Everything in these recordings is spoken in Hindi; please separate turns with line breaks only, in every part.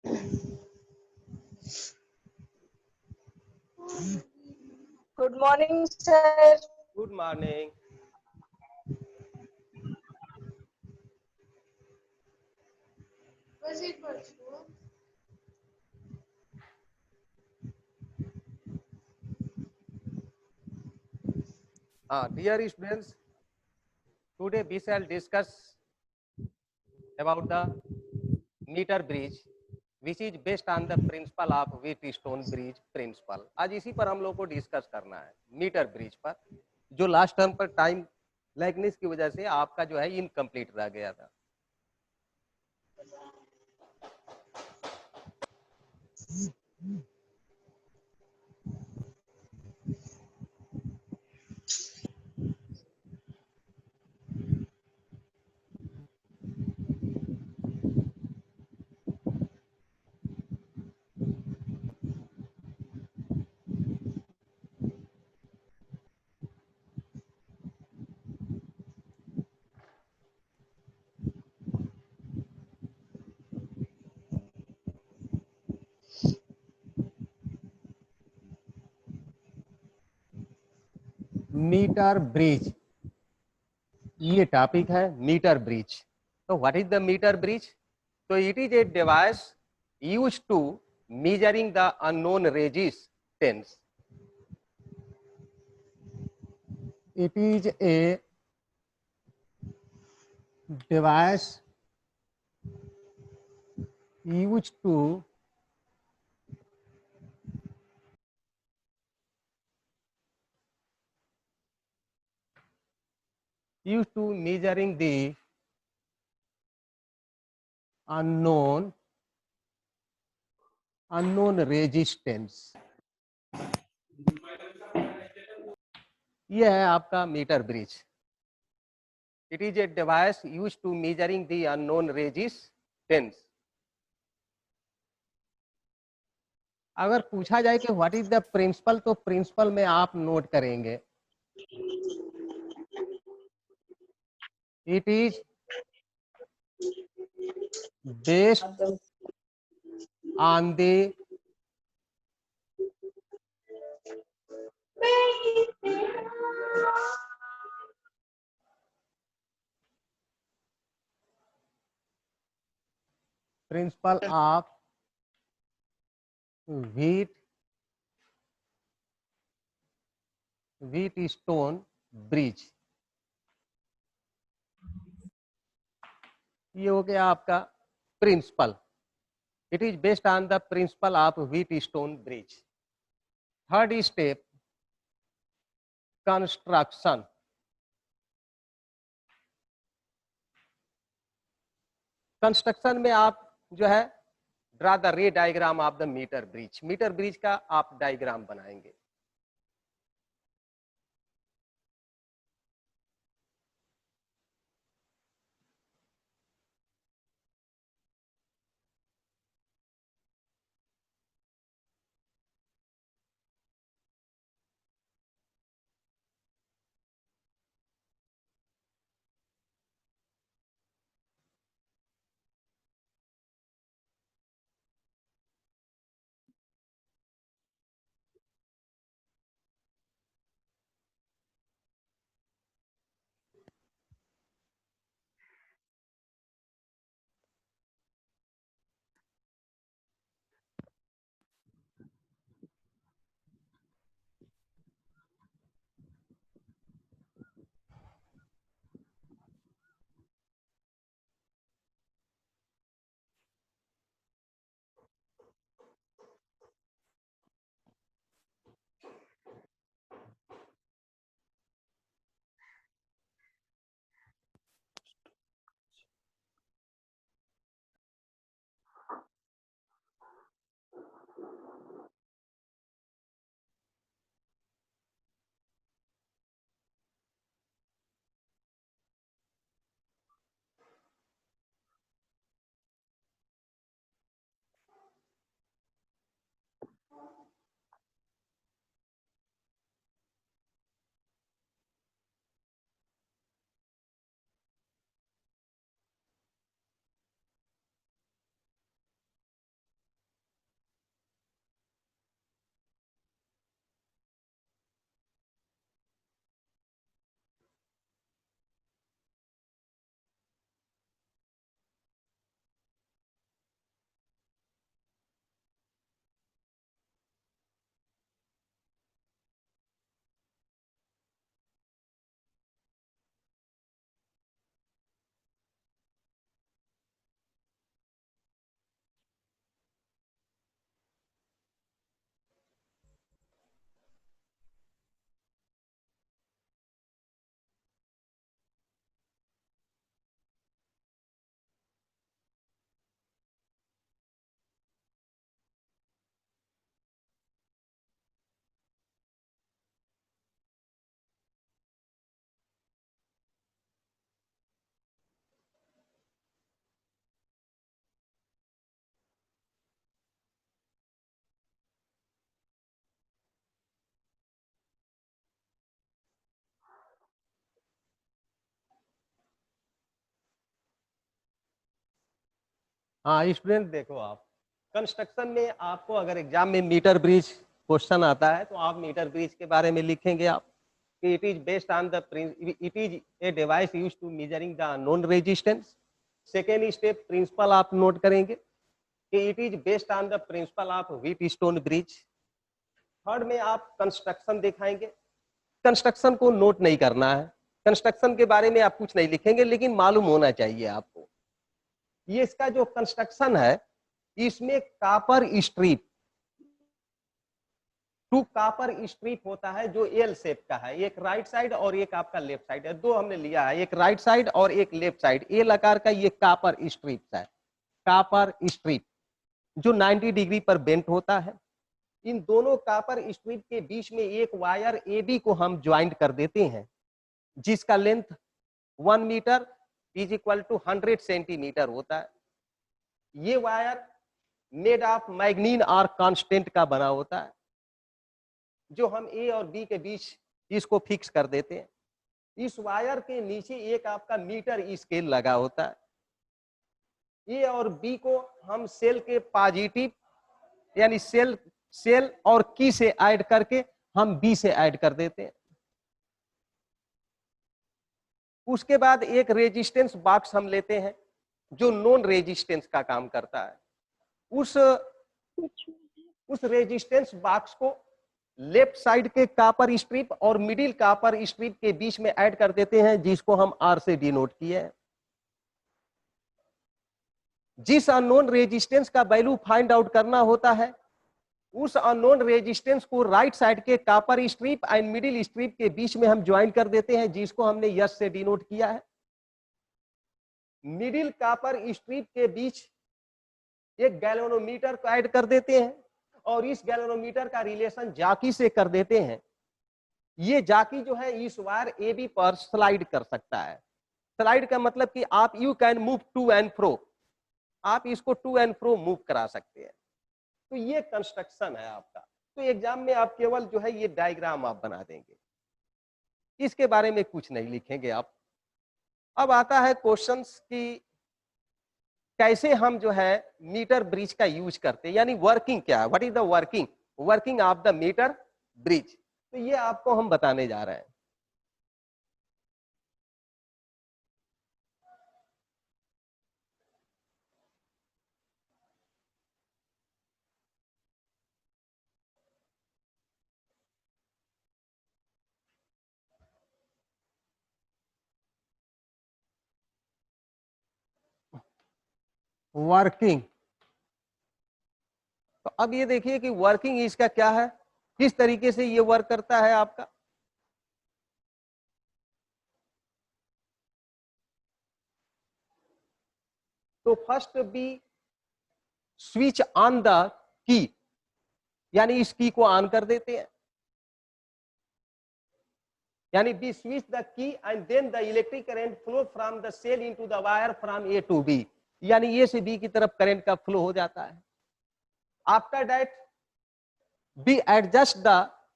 Good morning, sir.
Good morning. Dear students, today we shall discuss about the meter bridge, which is based on the principle of Wheatstone bridge principle. आज इसी पर हम लोग को डिस्कस करना है, मीटर ब्रिज पर, जो लास्ट टर्म पर टाइम लैगनेस की वजह से आपका जो है इनकम्प्लीट रह गया था। मीटर ब्रिज, ये टॉपिक है मीटर ब्रिज। तो what is the metre bridge? तो it is a device used to measuring the unknown resistance.
It is a device used to
measuring the unknown resistance. यह है आपका metre bridge. It is a device used to measuring the unknown resistance. अगर पूछा जाए कि व्हाट इज द प्रिंसिपल, तो प्रिंसिपल में आप नोट करेंगे it is based on the principle of Wheatstone bridge. ये हो गया आपका principle. It is based on the principle of Wheatstone bridge. Third step, construction. Construction में आप जो है draw the ray diagram of the metre bridge. Metre bridge का आप डायग्राम बनाएंगे। हाँ स्टूडेंट देखो, आप कंस्ट्रक्शन में आपको अगर एग्जाम में मीटर ब्रिज क्वेश्चन आता है तो आप मीटर ब्रिज के बारे में लिखेंगे आप कि it is based on the it is a device used to measuring the known resistance. Second step principle आप नोट करेंगे कि it is based on the principle of Wheatstone bridge. Third में आप कंस्ट्रक्शन दिखाएंगे। कंस्ट्रक्शन को नोट नहीं करना है, कंस्ट्रक्शन के बारे में आप कुछ नहीं लिखेंगे, लेकिन मालूम होना चाहिए आपको। ये इसका जो कंस्ट्रक्शन है, इसमें copper strip, two copper strip होता है जो एल शेप का है, एक राइट साइड और एक आपका लेफ्ट साइड है। दो हमने लिया है, एक राइट साइड और एक लेफ्ट साइड, एल आकार का ये कापर स्ट्रिप है। कापर स्ट्रिप जो 90 डिग्री पर बेंट होता है। इन दोनों कापर स्ट्रिप के बीच में एक वायर ए बी को हम ज्वाइंट कर देते हैं, जिसका length 1 metre is equal to 100 centimetre होता है। ये वायर मेड ऑफ मैग्नीन और कांस्टेंट का बना होता है, जो हम ए और बी के बीच इसको फिक्स कर देते हैं। इस वायर के नीचे एक आपका मीटर स्केल लगा होता है। ए और बी को हम सेल के पॉजिटिव यानी सेल और की से ऐड करके हम बी से ऐड कर देते हैं। उसके बाद एक रेजिस्टेंस बॉक्स हम लेते हैं जो नॉन रेजिस्टेंस का काम करता है। उस रेजिस्टेंस बॉक्स को लेफ्ट साइड के कापर स्ट्रिप और मिडिल कापर स्ट्रिप के बीच में ऐड कर देते हैं, जिसको हम आर से डिनोट किए हैं। जिस अननोन रेजिस्टेंस का वैल्यू फाइंड आउट करना होता है, उस अननोन रेजिस्टेंस को राइट साइड के copper strip and middle strip के बीच में हम ज्वाइन कर देते हैं, जिसको हमने यस से डिनोट किया है। मिडिल कापर स्ट्रिप के बीच एक गैल्वेनोमीटर को ऐड कर देते हैं और इस गैल्वेनोमीटर का रिलेशन जाकी से कर देते हैं। ये जाकी जो है इस वायर ए बी पर स्लाइड कर सकता है। स्लाइड का मतलब कि आप you can move to and fro, आप इसको टू एंड फ्रो मूव करा सकते हैं। तो ये कंस्ट्रक्शन है आपका। तो एग्जाम में आप केवल जो है ये डायग्राम आप बना देंगे, इसके बारे में कुछ नहीं लिखेंगे आप। अब आता है क्वेश्चंस की कैसे हम जो है मीटर ब्रिज का यूज करते हैं, यानी वर्किंग क्या है, what is the working of the metre bridge. तो ये आपको हम बताने जा रहे हैं। वर्किंग, तो अब ये देखिए कि वर्किंग इसका क्या है, किस तरीके से ये वर्क करता है आपका। तो first be switch on the key, यानी इस की को ऑन कर देते हैं, यानी be switch the key and then the electric current flow from the cell into the wire from A to B, यानी ए से बी की तरफ करंट का फ्लो हो जाता है। After that be adjust the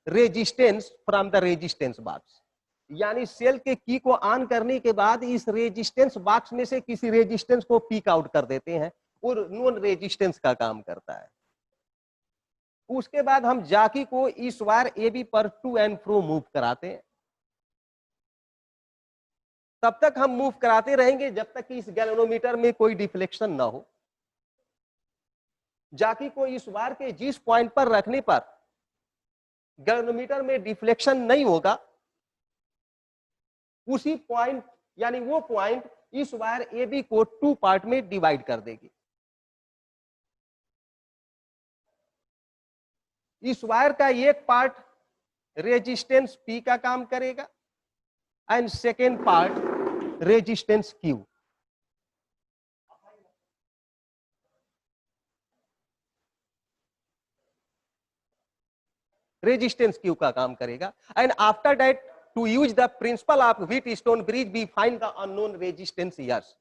resistance from the resistance box, यानी सेल के की को ऑन करने के बाद इस रेजिस्टेंस बॉक्स में से किसी रेजिस्टेंस को पीक आउट कर देते हैं और नॉन रेजिस्टेंस का काम करता है। उसके बाद हम जाकी को इस वायर ए बी पर टू एंड फ्रो मूव कराते हैं। तब तक हम मूव कराते रहेंगे जब तक कि इस गैल्वेनोमीटर में कोई डिफ्लेक्शन ना हो। जाकी को इस वायर के जिस पॉइंट पर रखने पर गैल्वेनोमीटर में डिफ्लेक्शन नहीं होगा, उसी पॉइंट यानी वो पॉइंट इस वायर ए बी को टू पार्ट में डिवाइड कर देगी। इस वायर का एक पार्ट रेजिस्टेंस पी का काम करेगा and second part resistance Q. Resistance Q का काम करेगा and after that to use the principle of Wheatstone bridge we find the unknown resistance yes.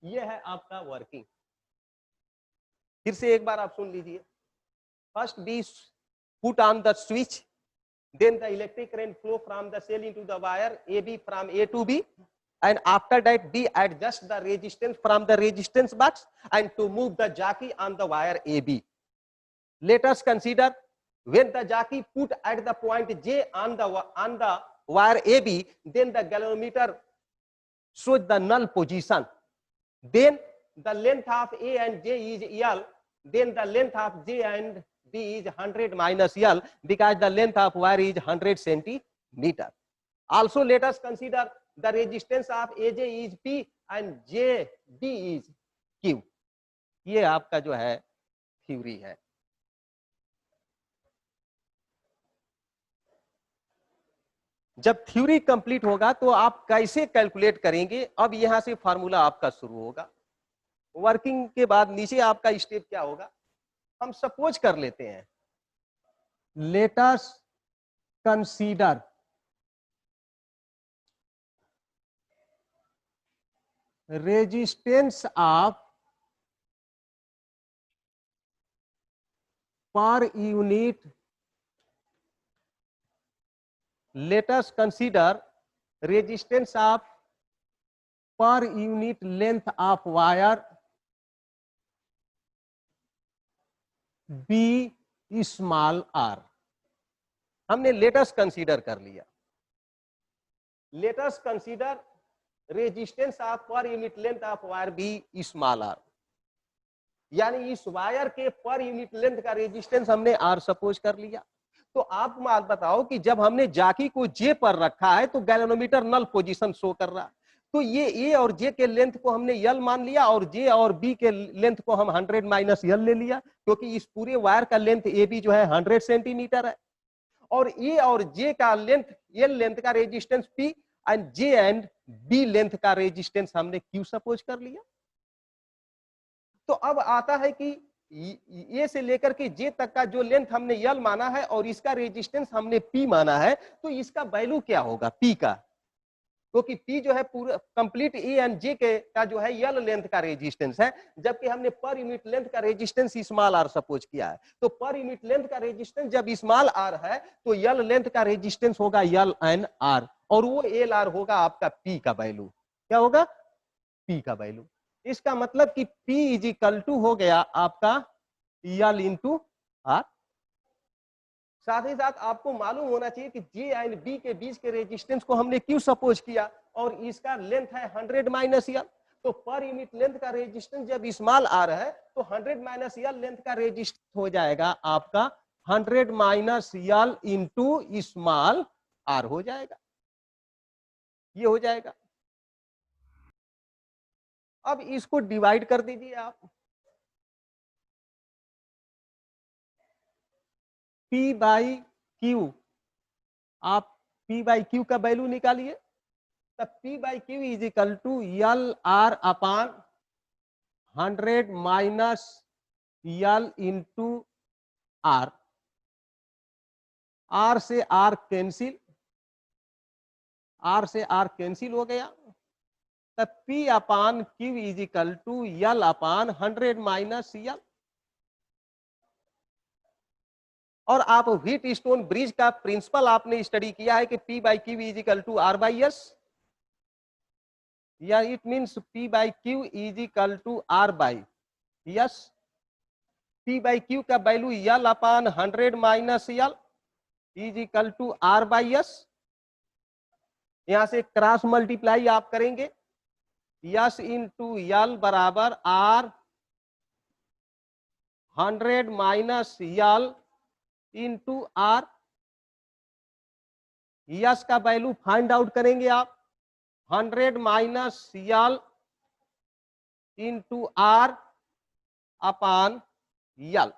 ये है आपका वर्किंग। फिर से एक बार आप सुन लीजिए। First B put on the switch, then the electric current flow from the cell into the wire AB from A to B, and after that we adjust the resistance from the resistance box and to move the jockey on the wire AB. Let us consider when the jockey put at the point J on the wire AB, then the galvanometer shows the null position. Then the length of A and J is L. Then the length of J and B is 100 minus L because the length of wire is 100 centimeter. Also, let us consider the resistance of AJ is P and JB is Q. ये आपका जो है थ्योरी है. जब थ्योरी कंप्लीट होगा तो आप कैसे कैलकुलेट करेंगे, अब यहां से फार्मूला आपका शुरू होगा. वर्किंग के बाद नीचे आपका स्टेप क्या होगा, हम सपोज कर लेते हैं.
let us consider resistance of per unit.
Let us consider resistance of
per unit length of wire B small r.
हमने लेटस कंसीडर कर लिया. Let's consider resistance of per unit length of wire be small r, यानी इस वायर के पर यूनिट लेंथ का रेजिस्टेंस हमने आर सपोज कर लिया. तो आप बात बताओ कि जब हमने जाकी को जे पर रखा है तो गैल्वेनोमीटर नल पोजीशन शो कर रहा है, तो ये ए और जे के लेंथ को हमने यल मान लिया और जे और बी के लेंथ को हम 100 माइनस यल ले लिया, क्योंकि इस पूरे वायर का लेंथ ए बी जो है 100 सेंटीमीटर है और ए और जे का लेंथ, एल लेंथ का resistance P and J and B length का रेजिस्टेंस हमने क्यू सपोज कर लिया. तो अब आता है कि ए से लेकर के जे तक का जो लेंथ हमने यल माना है और इसका रेजिस्टेंस हमने पी माना है, तो इसका वैल्यू क्या होगा पी का, क्योंकि पी जो है पूरा कंप्लीट ए एंड जे के का जो है यल लेंथ का रेजिस्टेंस है, जबकि हमने पर यूनिट लेंथ का रेजिस्टेंस स्मॉल आर सपोज किया है. तो पर यूनिट लेंथ का रेजिस्टेंस जब स्मॉल आर है तो यल लेंथ का रेजिस्टेंस होगा यल एन आर और वो एल आर होगा आपका पी का वैल्यू. क्या होगा पी का वैल्यू. इसका मतलब कि P इज इक्वल टू हो गया आपका यल इंटू आर. साथ ही साथ आपको मालूम होना चाहिए कि J एंड B के बीच के रेजिस्टेंस को हमने क्यों सपोज किया और इसका लेंथ है 100 माइनस यल. तो पर यूनिट लेंथ का रेजिस्टेंस जब स्मॉल आर है तो 100 माइनस यल लेंथ का रेजिस्टेंस हो जाएगा आपका 100 minus l into small r हो जाएगा. ये हो जाएगा. अब इसको डिवाइड कर दीजिए आप. P बाई क्यू, आप P बाई क्यू का वैल्यू निकालिए. तब P by Q is equal to l R upon 100 minus l into R. R से आर कैंसिल, आर से आर कैंसिल हो गया. तब P upon Q is equal to l upon 100 minus l. और आप व्हीट स्टोन ब्रिज का प्रिंसिपल आपने स्टडी किया है कि P by Q is equal to R by S, या it means P by Q is equal to R by S. P by Q का value l upon 100 minus l is equal to R by S. यहां से क्रॉस मल्टीप्लाई आप करेंगे, यस इंटू यल बराबर R 100 minus l into R. S का वैल्यू फाइंड आउट करेंगे आप 100 minus l into R upon l.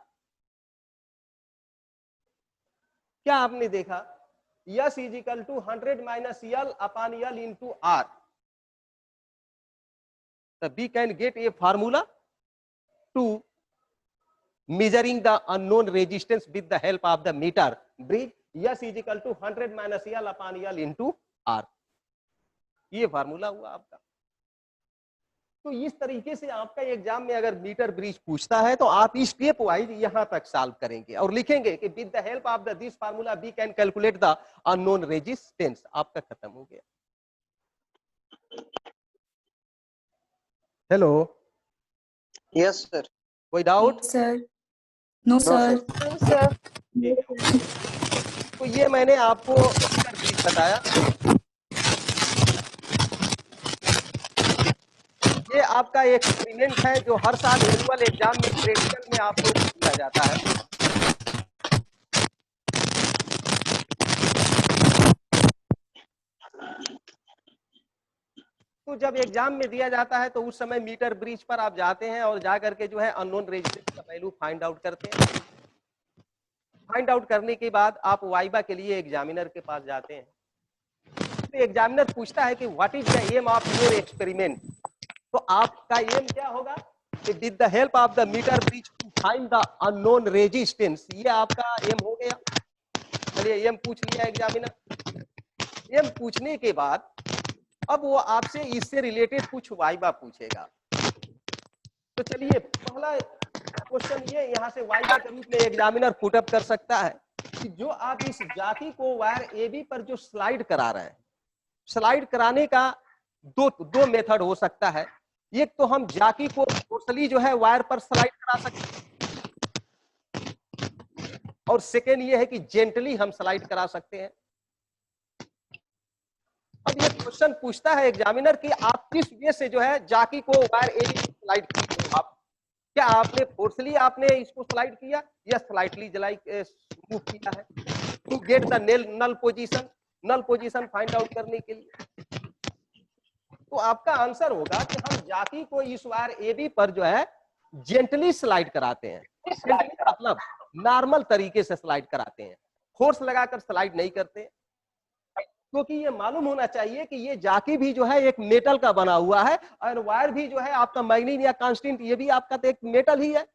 क्या आपने देखा, S is equal to 100 minus l upon l into R. We can get a formula to measuring the unknown resistance with the help of the meter bridge. S is equal to 100 minus L upon L into R. ये फार्मूला हुआ आपका. तो इस तरीके से आपका एग्जाम में अगर मीटर ब्रिज पूछता है तो आप इस स्टेप वाइज यहां तक सॉल्व करेंगे और लिखेंगे कि with the help of this formula we can calculate the unknown resistance. आपका खत्म हो गया.
Hello,
Yes, sir.
कोई doubt?
sir. No,
No,
sir.
No, sir.
तो ये मैंने आपको मीटर ब्रिज बताया। ये आपका एक्सपेरिमेंट है जो हर साल एनुअल एग्जाम में प्रैक्टिकल में आप लोग को दिया जाता है। तो जब एग्जाम में दिया जाता है तो उस समय मीटर ब्रिज पर आप जाते हैं और जा करके जो है अननोन रेजिस्टेंस का वैल्यू फाइंड आउट करते हैं। फाइंड आउट करने के बाद आप वाइवा के लिए एग्जामिनर के पास जाते हैं। तो एग्जामिनर पूछता है कि what is the aim of your experiment. तो आपका एम क्या होगा कि with the help of the metre bridge to find the unknown resistance. ये आपका एम हो गया। चलिए एम पूछ लिया एग्जामिनर। एम पूछने के बाद अब वो आपसे इससे रिलेटेड कुछ वाइवा पूछेगा। तो चलिए पहला क्वेश्चन ये यहाँ से वाइवा के रूप में एग्जामिनर पुट अप कर सकता है कि जो आप इस जाकी को वायर एबी पर जो स्लाइड करा रहे हैं, स्लाइड कराने का दो मेथड हो सकता है। एक तो हम जाकी को फोर्सली जो है वायर पर स्लाइड करा सकते हैं और सेकेंड ये है कि जेंटली हम स्लाइड करा सकते हैं। अब ये क्वेश्चन पूछता है एग्जामिनर कि आप किस वे से जो है जाकी को वायर एबी पर स्लाइड किए हो। आप क्या आपने फोर्सली आपने इसको स्लाइड किया या स्लाइटली मूव किया है to get the null position find out करने के लिए। तो आपका आंसर होगा कि हम जाकी को इस वायर एबी पर जो है जेंटली स्लाइड कराते हैं। मतलब नॉर्मल तरीके से स्लाइड कराते हैं, फोर्स लगाकर स्लाइड नहीं करते, क्योंकि ये मालूम होना चाहिए कि ये जाकी भी जो है एक मेटल का बना हुआ है और वायर भी जो है आपका मैग्नीज या कांस्टेंट ये भी आपका तो एक मेटल ही है।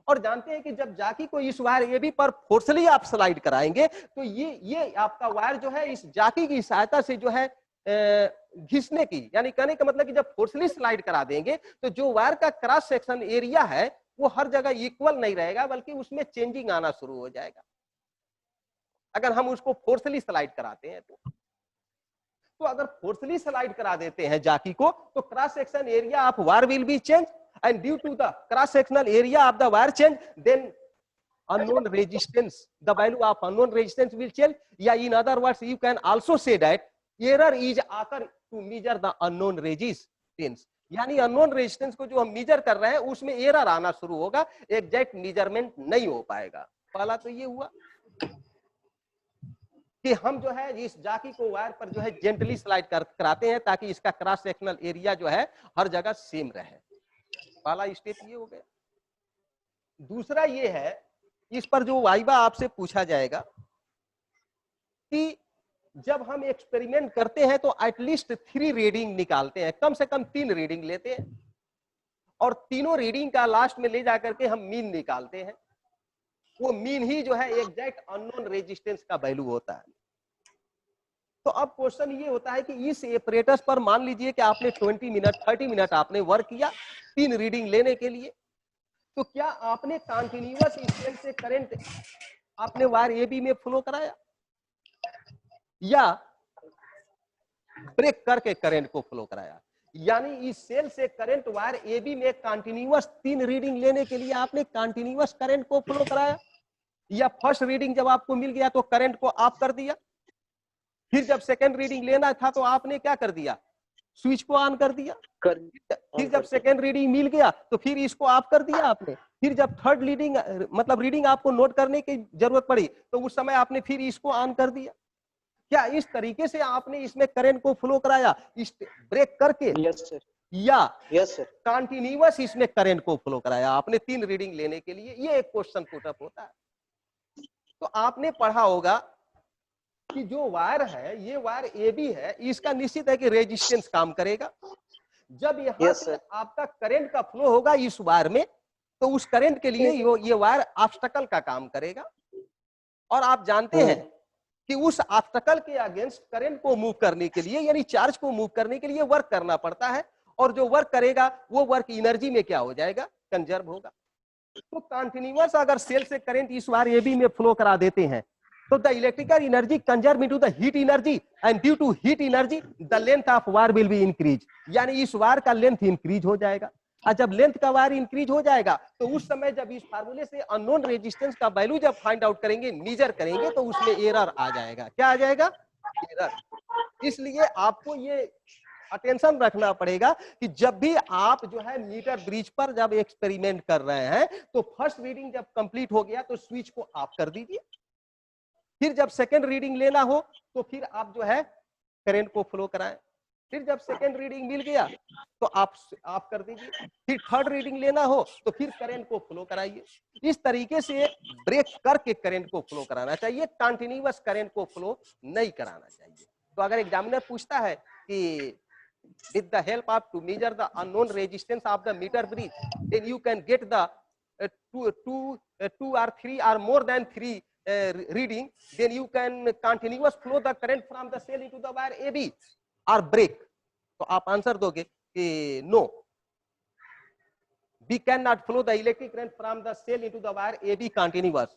और जानते हैं कि जब जाकी को इस वायर एबी पर फोर्सली आप स्लाइड कराएंगे तो ये आपका वायर जो है इस जाकी की सहायता से जो है घिसने की, यानी कहने का मतलब कि जब फोर्सली स्लाइड करा देंगे तो जो वायर का क्रॉस सेक्शन एरिया है वो हर जगह इक्वल नहीं रहेगा, बल्कि उसमें चेंजिंग आना शुरू हो जाएगा अगर हम उसको फोर्सली स्लाइड कराते हैं। तो अगर फोर्सली स्लाइड करा देते हैं जाकी को तो cross section area of wire will be change and due to the cross sectional area of the wire change then unknown resistance, the value of unknown resistance will change. Yeah, in other words you can also say that error is occur to measure the unknown resistance. यानी अननोन रेजिस्टेंस को जो हम मेजर कर रहे हैं उसमें एरर आना शुरू होगा, एग्जैक्ट मेजरमेंट नहीं हो पाएगा। पहला तो ये हुआ कि हम जो है इस जाकी को वायर पर जो है जेंटली स्लाइड कराते हैं ताकि इसका क्रॉस सेक्शनल एरिया जो है हर जगह सेम रहे। पहला स्टेप ये हो गया। दूसरा ये है, इस पर जो वाइवा आपसे पूछा जाएगा कि जब हम एक्सपेरिमेंट करते हैं तो एटलीस्ट 3 रीडिंग निकालते हैं, कम से कम 3 रीडिंग लेते हैं और तीनों रीडिंग का लास्ट में ले जाकर के हम मीन निकालते हैं। वो मीन ही जो है एग्जैक्ट अननोन रेजिस्टेंस का वैल्यू होता है। तो अब क्वेश्चन ये होता है कि इस एपरेटस पर मान लीजिए कि आपने 20 मिनट 30 मिनट आपने वर्क किया 3 रीडिंग लेने के लिए, तो क्या आपने कंटिन्यूअस स्केल से करंट आपने वायर एबी में फ्लो कराया या ब्रेक करके करंट को फ्लो कराया? यानी इस सेल से करंट वायर एबी में कंटिन्यूअस 3 रीडिंग लेने के लिए आपने कंटिन्यूअस करंट को फ्लो कराया या फर्स्ट रीडिंग जब आपको मिल गया तो करंट को ऑफ कर दिया, फिर जब सेकेंड रीडिंग लेना था तो आपने क्या कर दिया, स्विच को ऑन कर दिया, फिर जब सेकेंड रीडिंग मिल गया तो फिर इसको ऑफ कर दिया आपने, फिर जब थर्ड रीडिंग मतलब रीडिंग आपको नोट करने की जरूरत पड़ी तो उस समय आपने फिर इसको ऑन कर दिया। क्या इस तरीके से आपने इसमें करंट को फ्लो कराया ब्रेक करके?
Yes sir.
या
यस सर।
कंटिन्यूअस इसमें करंट को फ्लो कराया आपने 3 रीडिंग लेने के लिए? ये एक क्वेश्चन पुट अप होता है। तो आपने पढ़ा होगा कि जो वायर है ये वायर एबी है, इसका निश्चित है कि रेजिस्टेंस काम करेगा। जब यहाँ से आपका करंट का फ्लो होगा इस वायर में तो उस करंट के लिए ये वायर ऑब्स्टकल का काम करेगा और आप जानते हैं कि उस ऑब्स्टकल के अगेंस्ट करंट को मूव करने के लिए यानी चार्ज को मूव करने के लिए वर्क करना पड़ता है और जो वर्क करेगा वो वर्क एनर्जी में क्या हो जाएगा, कंजर्व होगा। तो कंटिन्यूअस अगर सेल से करंट इस वायर एबी में फ्लो करा देते हैं So the electrical energy conserved into the heat energy and due to heat energy the length of wire will be increased. यानी इस वायर का लेंथ इंक्रीज हो जाएगा और जब लेंथ का वायर इंक्रीज हो जाएगा तो उस समय जब इस फार्मूले से अननोन रेजिस्टेंस का वैल्यू जब फाइंड आउट करेंगे मेजर करेंगे तो उसमें एरर आ जाएगा। क्या आ जाएगा? एरर। इसलिए आपको ये अटेंशन रखना पड़ेगा कि जब भी आप जो है मीटर ब्रिज पर जब एक्सपेरिमेंट कर रहे हैं तो फर्स्ट रीडिंग जब कंप्लीट हो गया तो स्विच को ऑफ कर दीजिए, फिर जब सेकेंड रीडिंग लेना हो तो फिर आप जो है करंट को फ्लो कराएं, फिर जब सेकेंड रीडिंग मिल गया तो आप ऑफ कर दीजिए, फिर थर्ड रीडिंग लेना हो तो फिर करंट को फ्लो कराइए। इस तरीके से ब्रेक करके करंट को फ्लो कराना चाहिए, कंटिन्यूअस करंट को फ्लो नहीं कराना चाहिए। तो अगर एग्जामिनर पूछता है कि with the help of to measure the unknown resistance of the meter bridge, then you can get the two or three or more than three reading, then you can continuous flow the current from the cell into the wire AB or break. तो आप आंसर दोगे कि no, we cannot flow the electric current from the cell into the wire AB continuous.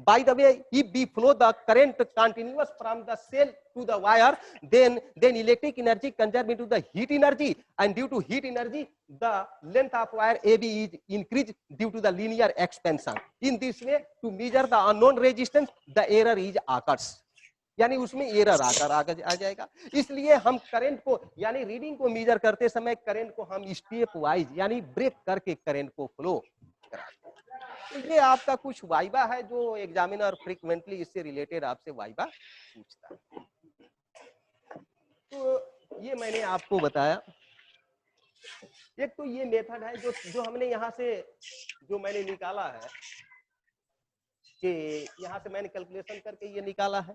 By the way, if we flow the current continuous from the cell to the wire, then electric energy conserved into the heat energy, and due to heat energy, the length of wire AB is increased due to the linear expansion. In this way, to measure the unknown resistance, the error is occurs. यानी उसमें एरर आकर आ जाएगा। इसलिए हम करंट को यानी रीडिंग को मेजर करते समय करंट को हम स्टेप वाइज यानी ब्रेक करके करंट को फ्लो कराते हैं। ये आपका कुछ वाइवा है जो एग्जामिनर फ्रीक्वेंटली इससे रिलेटेड आपसे वाइवा पूछता है। तो ये मैंने आपको बताया। एक तो ये मेथड है जो हमने यहाँ से जो मैंने निकाला है कि यहाँ से मैंने कैलकुलेशन करके ये निकाला है।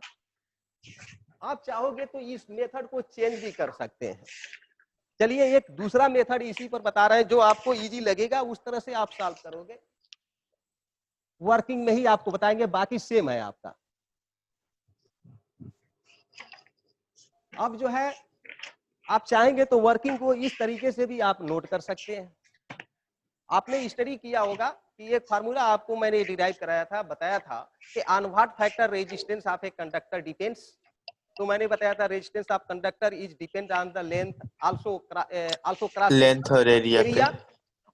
आप चाहोगे तो इस मेथड को चेंज भी कर सकते हैं। चलिए एक दूसरा मेथड इसी पर बता रहे हैं जो आपको इजी लगेगा, उस तरह से आप सॉल्व करोगे। वर्किंग में ही आपको बताएंगे, बाकी सेम है आपका। अब जो है आप चाहेंगे तो वर्किंग को इस तरीके से भी आप नोट कर सकते हैं। आपने स्टडी किया होगा कि एक फार्मूला आपको मैंने डिराइव कराया था, बताया था कि on what factor resistance of a conductor depends. तो मैंने बताया था resistance of conductor is depend on the length also cross
length और एरिया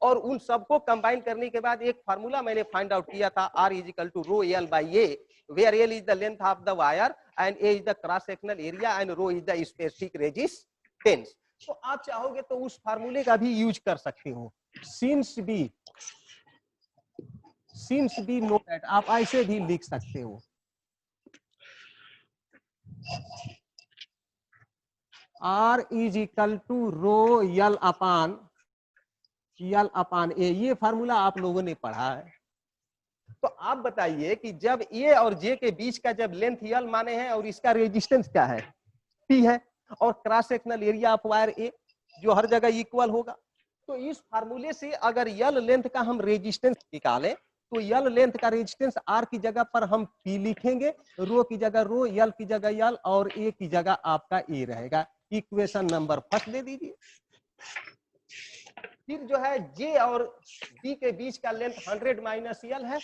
और उन सबको कंबाइन करने के बाद एक फार्मूला मैंने फाइंड आउट किया था R is equal to rho l by A, where l is the length of the wire and A is the cross sectional area and rho is the specific resistance. तो आप चाहोगे तो उस फार्मूले का भी यूज कर सकते हो। सिंस बी नो दैट आप ऐसे भी लिख सकते हो। R is equal to row L upon ए, ये फार्मूला आप लोगों ने पढ़ा है। तो आप बताइए कि जब ए और जे के बीच का जब लेंथ यल माने हैं और इसका रेजिस्टेंस क्या है P है और cross sectional area of wire A जो हर जगह इक्वल होगा, तो इस फार्मूले से अगर यल लेंथ का हम रेजिस्टेंस निकालें तो यल लेंथ का रेजिस्टेंस R की जगह पर हम P लिखेंगे, रो की जगह रो, यल की जगह यल और ए की जगह आपका ए रहेगा। इक्वेशन नंबर फर्स्ट दे दीजिए। फिर जो है J और B के बीच का लेंथ 100 माइनस यल है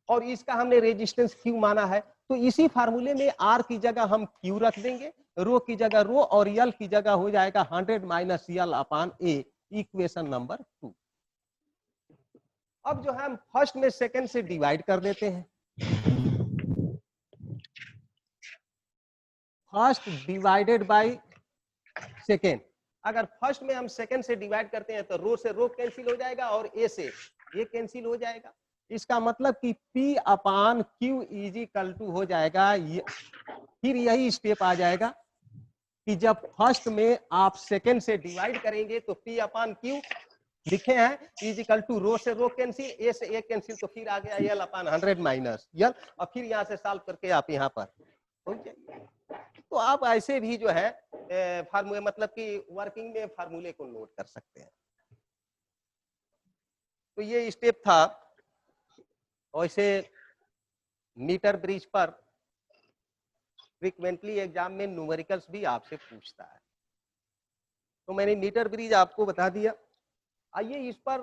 और इसका हमने रेजिस्टेंस Q माना है, तो इसी फार्मूले में R की जगह हम Q रख देंगे, रो की जगह रो और यल की जगह हो जाएगा 100 minus l upon A. Equation number 2। अब जो है हम फर्स्ट में सेकंड से डिवाइड कर देते हैं। First divided by second. अगर फर्स्ट में हम सेकंड से डिवाइड करते हैं तो रो से रो कैंसिल हो जाएगा और ए से ए कैंसिल हो जाएगा। इसका मतलब कि P upon Q is equal to हो जाएगा। फिर यही स्टेप आ जाएगा कि जब फर्स्ट में आप सेकंड से डिवाइड करेंगे तो P अपान Q लिखे हैं इज इक्वल टू रो से रो कैंसिल, ए से ए कैंसिल, तो फिर आ गया यल अपान 100 माइनस यल और फिर यहाँ से सॉल्व करके आप यहाँ पर पहुंच जाइए। तो आप ऐसे भी जो है फार्मूले मतलब कि वर्किंग में फार्मूले को नोट कर सकते हैं। तो ये स्टेप था। वैसे मीटर ब्रिज पर फ्रीक्वेंटली एग्जाम में न्यूमेरिकल्स भी आपसे पूछता है, तो मैंने मीटर ब्रिज आपको बता दिया। आइए इस पर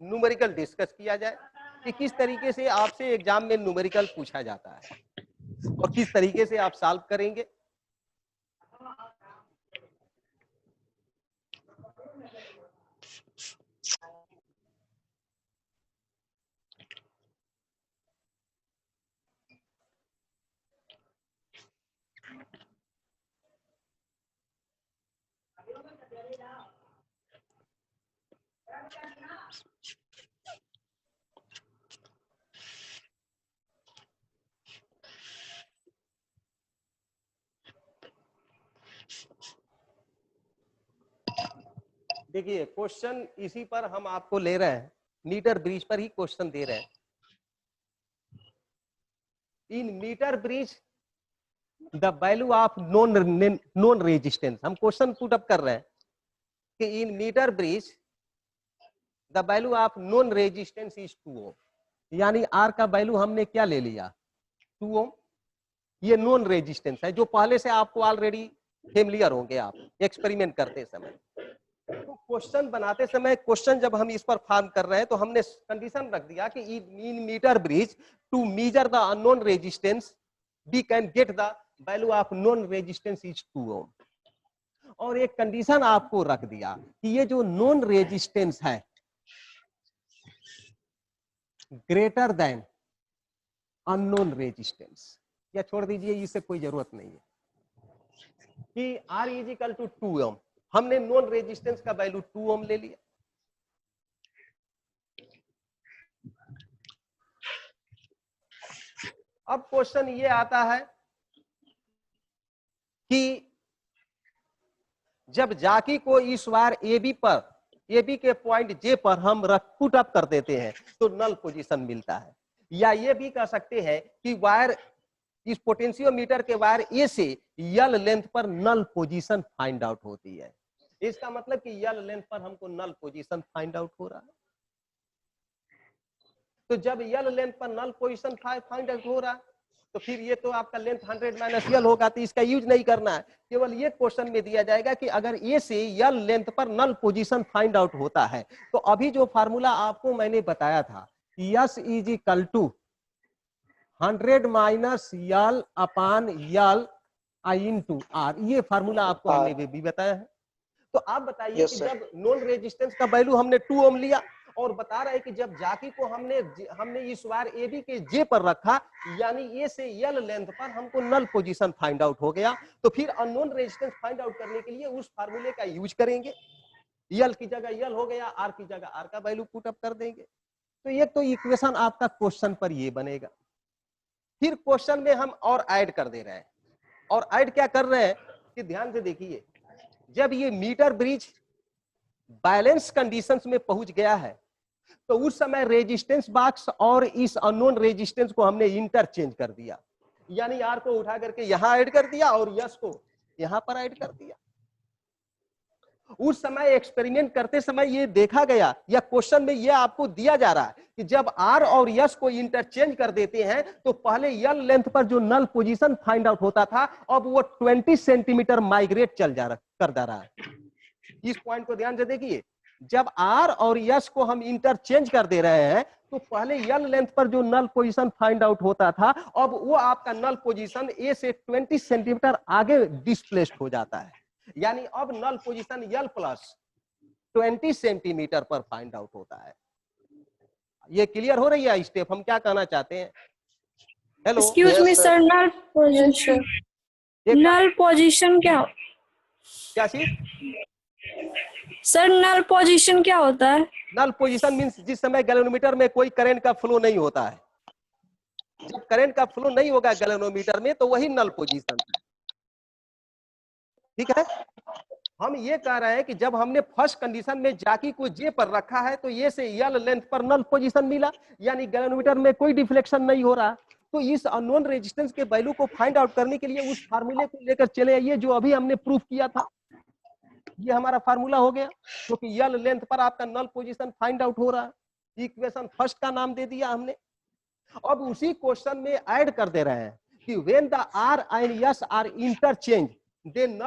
न्यूमेरिकल डिस्कस किया जाए। कि किस तरीके से आपसे एग्जाम में न्यूमेरिकल पूछा जाता है और किस तरीके से आप सॉल्व करेंगे। देखिए क्वेश्चन इसी पर हम आपको ले रहे हैं, मीटर ब्रिज पर ही क्वेश्चन दे रहे हैं। In metre bridge the value of known resistance, हम क्वेश्चन पुट अप कर रहे हैं कि in metre bridge the value of known resistance is 2 ohm, यानी आर का वैल्यू हमने क्या ले लिया 2 ओम। ये नॉन रेजिस्टेंस है जो पहले से आपको ऑलरेडी फेमिलियर होंगे आप एक्सपेरिमेंट करते समय। तो क्वेश्चन बनाते समय क्वेश्चन जब हम इस पर फॉर्म कर रहे हैं तो हमने कंडीशन रख दिया कि in metre bridge to measure the unknown resistance we can get the value of known resistance is 2 ohm. और एक कंडीशन आपको रख दिया कि ये जो नॉन रेजिस्टेंस है ग्रेटर देन अननोन रेजिस्टेंस, या छोड़ दीजिए इससे कोई जरूरत नहीं है कि R is equal to 2 ohm. हमने नॉन रेजिस्टेंस का वैल्यू 2 ओम ले लिया। अब क्वेश्चन ये आता है कि जब जाकी को इस वायर एबी के पॉइंट जे पर हम पुट अप कर देते हैं तो नल पोजीशन मिलता है, या ये भी कह सकते हैं कि वायर इस पोटेंशियोमीटर के वायर ए से यल लेंथ पर नल पोजीशन फाइंड आउट होती है। इसका मतलब कि यल लेंथ पर हमको नल पोजीशन फाइंड आउट हो रहा है। तो जब यल लेंथ पर नल पोजीशन फाइंड आउट हो रहा है तो फिर ये तो आपका लेंथ 100 माइनस यल होगा, तो इसका यूज नहीं करना है। केवल ये क्वेश्चन में दिया जाएगा कि अगर ए से यल लेंथ पर नल पोजीशन फाइंड आउट होता है तो अभी जो फार्मूला आपको मैंने बताया था S is equal to 100 minus l upon l I into R, ये फार्मूला आपको हमने भी बताया है। तो आप बताइए कि जब नॉन रेजिस्टेंस का वैल्यू हमने 2 ओम लिया और बता रहे हैं कि जब जाकी को हमने इस वायर एबी के जे पर रखा, यानी ए से यल लेंथ पर हमको नल पोजीशन फाइंड आउट हो गया, तो फिर अननोन रेजिस्टेंस फाइंड आउट करने के लिए उस फार्मूले का यूज करेंगे। यल की जगह यल हो गया, आर की जगह आर का वैल्यू पुट अप कर देंगे। तो ये तो इक्वेशन आपका क्वेश्चन पर ये बनेगा। फिर क्वेश्चन में हम और ऐड कर दे रहे हैं, और ऐड क्या कर रहे हैं कि ध्यान से देखिए, जब ये मीटर ब्रिज बैलेंस कंडीशंस में पहुंच गया है तो उस समय रेजिस्टेंस बॉक्स और इस अननोन रेजिस्टेंस को हमने इंटरचेंज कर दिया, यानी आर को उठा करके यहां ऐड कर दिया और यस को यहां पर ऐड कर दिया। उस समय एक्सपेरिमेंट करते समय ये देखा गया, या क्वेश्चन में ये आपको दिया जा रहा है कि जब आर और यस को इंटरचेंज कर देते हैं तो पहले यल लेंथ पर जो नल पोजीशन फाइंड आउट होता था अब वो 20 सेंटीमीटर माइग्रेट कर जा रहा है। इस पॉइंट को ध्यान से देखिए, जब आर और यस को हम इंटरचेंज कर दे रहे हैं तो पहले यल लेंथ पर जो नल पोजीशन फाइंड आउट होता था अब वो आपका नल पोजीशन ए से 20 सेंटीमीटर आगे डिस्प्लेस्ड हो जाता है, यानी अब नल पोजीशन यल प्लस 20 सेंटीमीटर पर फाइंड आउट होता है। ये क्लियर हो रही है स्टेप, हम क्या कहना चाहते हैं? हेलो,
एक्सक्यूज मी सर, नल पोजीशन क्या
चीज
सर, नल पोजीशन क्या होता है?
नल पोजीशन मींस जिस समय गैल्वेनोमीटर में कोई करंट का फ्लो नहीं होता है। जब करंट का फ्लो नहीं होगा गैल्वेनोमीटर में तो वही नल पोजीशन है। ठीक है, हम ये कह रहे हैं कि जब हमने फर्स्ट कंडीशन में जाकी को जे पर रखा है तो ये से यल लेंथ पर नल पोजीशन मिला, यानी गैल्वेनोमीटर में कोई डिफ्लेक्शन नहीं हो रहा। तो इस अननोन रेजिस्टेंस के वैल्यू को फाइंड आउट करने के लिए उस फार्मूले को लेकर चले आइए जो अभी हमने प्रूफ किया था। ये हमारा फार्मूला हो गया, क्योंकि तो यल लेंथ पर आपका नल पोजीशन फाइंड आउट हो रहा है। इक्वेशन फर्स्ट का नाम दे दिया हमने। अब उसी क्वेश्चन में ऐड कर दे रहे हैं कि when the R and S R interchange then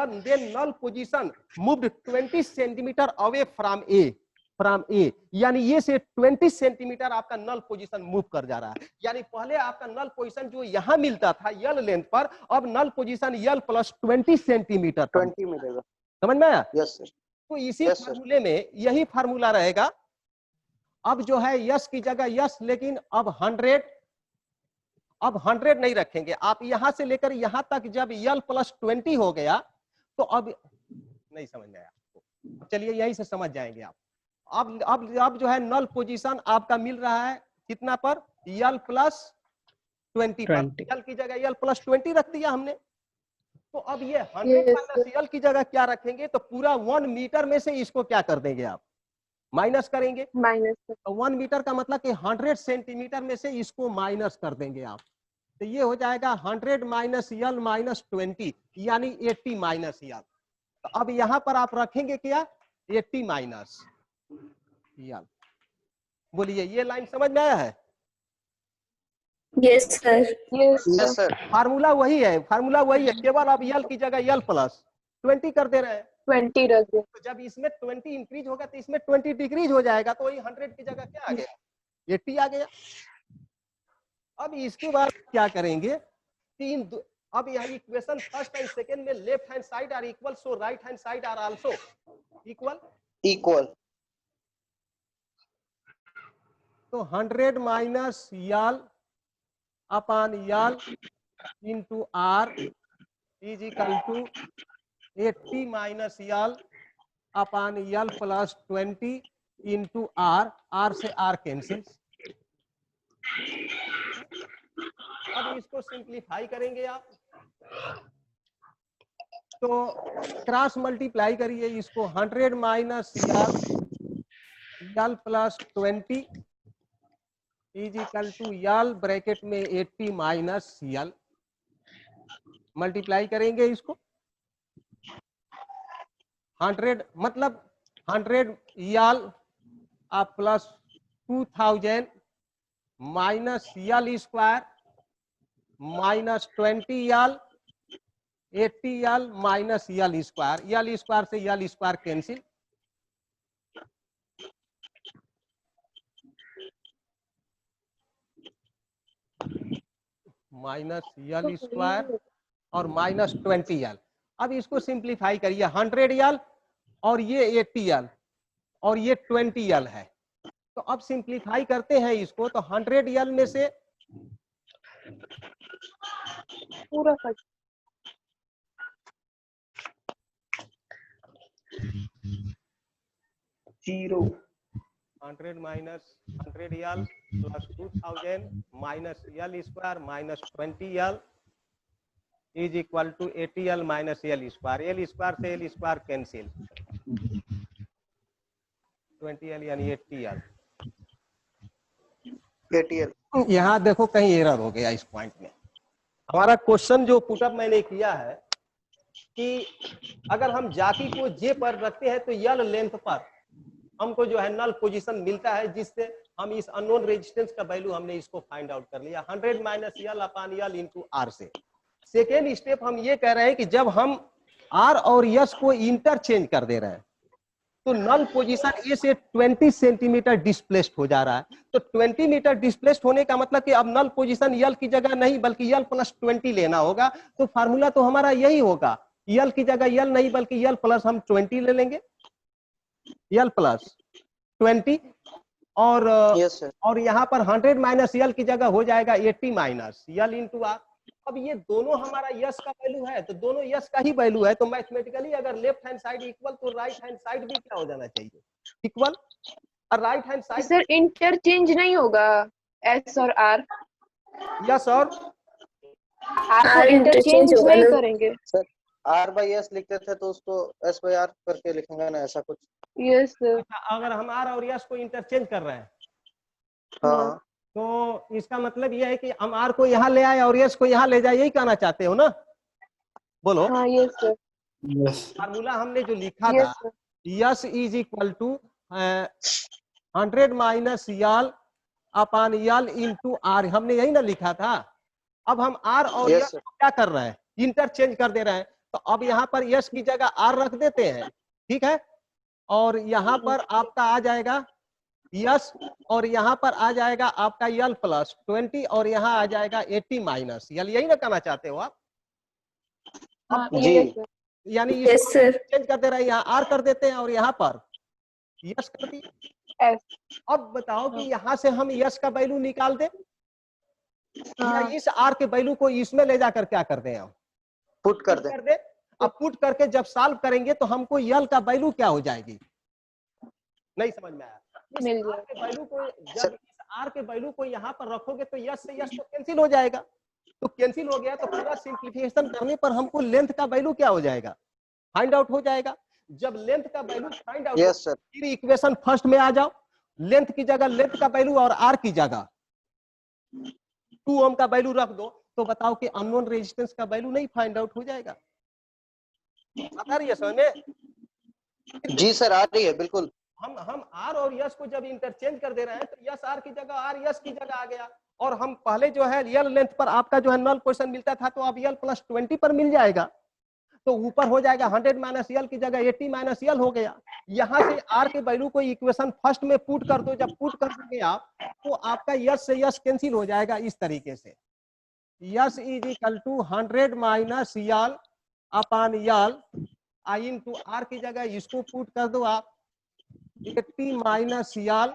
null position moved 20 centimeter away from A, from A, यानी ये से 20 सेंटीमीटर आपका नल पोजीशन मूव कर जा रहा है। यानी पहले आपका नल पोजीशन जो यहाँ मिलता था यल लेंथ पर, अब नल पोजीशन यल प्लस 20 सेंटीमीटर
20 मिलेगा।
समझ में आया?
Yes sir.
तो इसी
Yes, sir.
फार्मूले में यही फार्मूला रहेगा। अब जो है यस की जगह यस, लेकिन अब 100 नहीं रखेंगे आप, यहां से लेकर यहां तक जब यल प्लस 20 हो गया तो अब नहीं समझ में आया आपको, चलिए यहीं से समझ जाएंगे आप। अब जो है नल पोजीशन आपका मिल रहा है कितना पर, यल प्लस 20 पर। यल की जगह यल प्लस 20 रख दिया हमने। तो अब ये 100 माइनस यल की जगह क्या रखेंगे, तो पूरा 1 मीटर में से इसको क्या कर देंगे आप, माइनस करेंगे।
माइनस
तो 1 मीटर का मतलब कि 100 सेंटीमीटर में से इसको माइनस कर देंगे आप। तो ये हो जाएगा 100 माइनस यल माइनस 20, यानी 80 माइनस यल। तो अब यहां पर आप रखेंगे क्या, 80 माइनस यल। बोलिए ये लाइन समझ में आया है?
Yes sir.
Yes
yes sir.
Formula वही है, केवल आप यल की जगह यल प्लस 20 कर दे रहे हैं।
20 रख दे।
तो जब इसमें 20 इंक्रीज होगा तो इसमें 20 डिक्रीज हो जाएगा, तो वही 100 की जगह क्या आ गया, 80 आ गया। अब इसके बाद क्या करेंगे, अब यहाँ इक्वेशन फर्स्ट एंड सेकंड में left hand side are equal, so right hand side are also equal. तो 100 minus l upon l into R is equal to 80 minus l upon l plus 20 into R, R से आर कैंसिल। अब इसको सिंप्लीफाई करेंगे आप, तो क्रॉस मल्टीप्लाई करिए इसको, 100 minus l plus 20 is equal to l bracket में 80 माइनस यल। मल्टीप्लाई करेंगे इसको, 100 मतलब 100 यल आप plus 2000 minus l square minus 20 यल 80 यल माइनस यल स्क्वायर से l square cancel. Minus l square और माइनस 20 यल। अब इसको सिंप्लीफाई करिए, 100 यल और ये 80 यल और ये 20 यल है। तो अब सिंप्लीफाई करते हैं इसको, तो 100 यल में से
पूरा cut
100 minus 100 l plus 2000 minus l square minus 20 l is equal to 80 l minus l square से यल स्क्वायर कैंसिल, 20 यल यानी 80 यल। यहाँ देखो कहीं एरर हो गया इस पॉइंट में। हमारा क्वेश्चन जो पुटअप मैंने किया है कि अगर हम जाकी को जे पर रखते हैं तो यल लेंथ पर हमको जो है नल पोजीशन मिलता है, जिससे हम इस अननोन रेजिस्टेंस का वैल्यू हमने इसको फाइंड आउट कर लिया 100 minus l upon l into R से। सेकेंड स्टेप हम ये कह रहे हैं कि जब हम आर और यस को इंटरचेंज कर दे रहे हैं तो नल पोजीशन ए से 20 सेंटीमीटर डिस्प्लेस्ड हो जा रहा है। तो 20 मीटर डिस्प्लेस्ड होने का मतलब कि अब नल पोजीशन यल की जगह नहीं बल्कि यल प्लस 20 लेना होगा। तो फार्मूला तो हमारा यही होगा, यल की जगह यल नहीं बल्कि यल प्लस हम 20 ले लेंगे, यल प्लस 20 और यहाँ पर 100 माइनस यल की जगह हो जाएगा 80 माइनस यल इंटू आर। अब ये दोनों हमारा यस का वैल्यू है, तो दोनों यस का ही वैल्यू है, तो मैथमेटिकली अगर लेफ्ट हैंड साइड इक्वल तो राइट हैंड साइड भी क्या हो जाना चाहिए, इक्वल। और right hand side
sir interchange नहीं होगा एस और आर,
यस और
आर इंटरचेंज
होगा
नहीं
ना।
करेंगे
सर आर बाई एस लिखते थे तो उसको एस बाई आर करके लिखेंगे ना, ऐसा कुछ।
Yes sir.
अगर हम आर और यस को इंटरचेंज कर रहे हैं
हाँ
तो इसका मतलब यह है कि हम आर को यहाँ ले आए और यस को यहाँ ले जाए, यही कहना चाहते हो ना, बोलो।
हाँ यस सर।
फार्मूला हमने जो लिखा
यस
था
sir.
S is equal to 100 minus l upon l into R, हमने यही ना लिखा था। अब हम आर और
Yes,
यस
sir.
को क्या कर रहे हैं, इंटरचेंज कर दे रहे हैं। तो अब यहाँ पर यस की जगह आर रख देते हैं, ठीक है,
और यहाँ पर आपका आ जाएगा यस, और यहाँ पर आ जाएगा आपका यल प्लस 20, और यहाँ आ जाएगा 80 माइनस यल। यही ना कहना चाहते हो आप?
हाँ,
जी।
yes, sir.
यानी
Yes,
इसको
sir.
चेंज करते रहे, यहाँ आर कर देते हैं और यहाँ पर यस कर दिए।
Yes.
अब बताओ कि यहाँ से हम यस का वैल्यू निकाल दें या
हाँ,
इस आर के वैल्यू को इसमें ले जाकर क्या कर दें हम?
पुट कर दे।
कर दे। अब पुट करके जब सॉल्व करेंगे तो हमको यल का वैल्यू क्या हो जाएगी? नहीं समझ में आया? इस
मिल
आर
गया।
के वैल्यू को, जब इस आर के वैल्यू को यहाँ पर रखोगे तो यस से यस तो कैंसिल हो जाएगा। तो कैंसिल हो गया तो पूरा सिंप्लीफिकेशन करने पर हमको लेंथ का वैल्यू क्या हो जाएगा? फाइंड आउट हो जाएगा। जब लेंथ का value find out,
yes sir.
फिर इक्वेशन फर्स्ट में आ जाओ, लेंथ की जगह लेंथ का वैल्यू और आर की जगह 2 ओम का वैल्यू रख दो, तो बताओ कि अननोन रेजिस्टेंस का वैल्यू नहीं फाइंड आउट हो जाएगा? बता रही है समझ में?
जी सर, आ रही है बिल्कुल।
हम आर और यस को जब इंटरचेंज कर दे रहे हैं तो यस आर की जगह आर यस की जगह आ गया। और हम पहले जो है यल लेंथ पर आपका जो है नल पोजीशन मिलता था, तो अब यल प्लस 20 पर मिल जाएगा, तो ऊपर हो जाएगा 100 माइनस यल की जगह 80 माइनस यल हो गया। यहाँ से आर के वैल्यू को इक्वेशन फर्स्ट में पुट कर दो। जब पुट कर दोगे आप तो आपका यस से यस कैंसिल हो जाएगा इस तरीके से। S is equal to 100 minus l upon l, I into R की जगह इसको पुट कर दो आप 80 minus l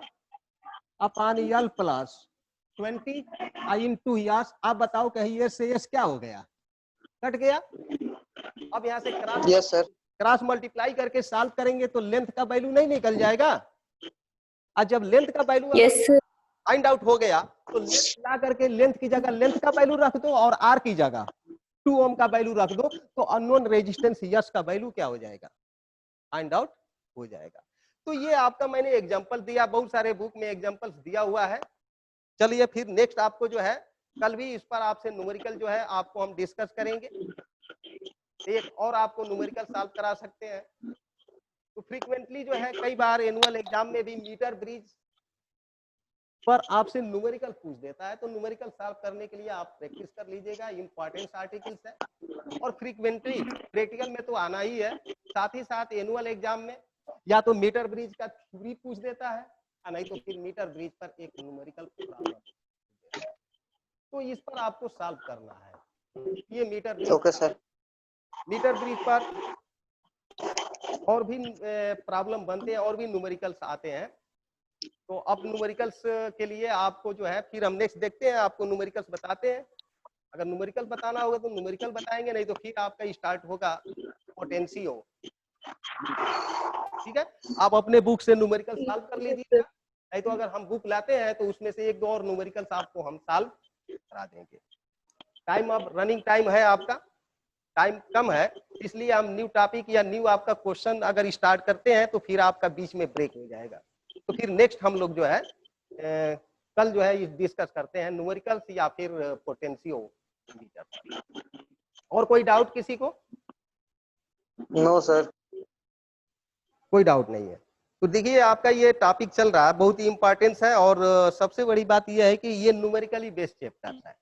upon l plus 20 I into S. आप बताओ कहीं यस से यस क्या हो गया? कट गया। अब यहाँ से
यस सर।
क्रॉस मल्टीप्लाई करके सॉल्व करेंगे तो लेंथ का वैल्यू नहीं निकल जाएगा। और जब लेंथ का value
Yes, sir.
Find out हो गया तो लेंथ ला करके लेंथ की जगह लेंथ का वैल्यू रख दो और आर की जगह 2 ओम का वैल्यू रख दो, तो अननोन रेजिस्टेंस यस का वैल्यू क्या हो जाएगा? फाइंड आउट हो जाएगा। तो ये आपका मैंने एग्जांपल दिया, बहुत सारे बुक में एग्जांपल्स दिया हुआ है। चलिए फिर नेक्स्ट आपको जो है कल भी इस पर आपसे न्यूमेरिकल जो है आपको हम डिस्कस करेंगे। एक और आपको न्यूमेरिकल सॉल्व करा सकते हैं। तो फ्रीक्वेंटली जो है कई बार एनुअल एग्जाम में भी मीटर ब्रिज पर आपसे न्यूमेरिकल पूछ देता है, तो न्यूमेरिकल सॉल्व करने के लिए आप प्रैक्टिस कर लीजिएगा। इंपॉर्टेंट आर्टिकल्स है और फ्रीक्वेंटली प्रैक्टिकल में तो आना ही है, साथ ही साथ एनुअल एग्जाम में या तो मीटर ब्रिज का थ्योरी पूछ देता है, नहीं तो फिर मीटर ब्रिज पर एक न्यूमेरिकल प्रॉब्लम, तो इस पर आपको सॉल्व करना है। ये metre bridge,
okay sir.
Metre bridge पर और भी प्रॉब्लम बनते हैं और भी न्यूमेरिकल्स आते हैं। तो अब न्यूमेरिकल्स के लिए आपको जो है फिर हम नेक्स्ट देखते हैं, आपको न्यूमेरिकल्स बताते हैं। अगर न्यूमेरिकल बताना होगा तो न्यूमेरिकल बताएंगे, नहीं तो फिर आपका स्टार्ट होगा पोटेंशियो। ठीक है, आप अपने बुक से न्यूमेरिकल सॉल्व कर लीजिएगा, नहीं तो अगर हम बुक लाते हैं तो उसमें से एक दो और न्यूमेरिकल्स आपको हम सॉल्व करा देंगे। टाइम अब रनिंग टाइम है, आपका टाइम कम है, इसलिए हम न्यू टॉपिक या न्यू आपका क्वेश्चन अगर स्टार्ट करते हैं तो फिर आपका बीच में ब्रेक हो जाएगा। तो फिर नेक्स्ट हम लोग जो है कल जो है डिस्कस करते हैं न्यूमेरिकल्स या फिर पोटेंशियो। और कोई डाउट किसी को?
No sir.
कोई डाउट नहीं है। तो देखिए आपका ये टॉपिक चल रहा है, बहुत ही इंपॉर्टेंस है और सबसे बड़ी बात यह है कि ये न्यूमेरिकली बेस्ड चैप्टर है।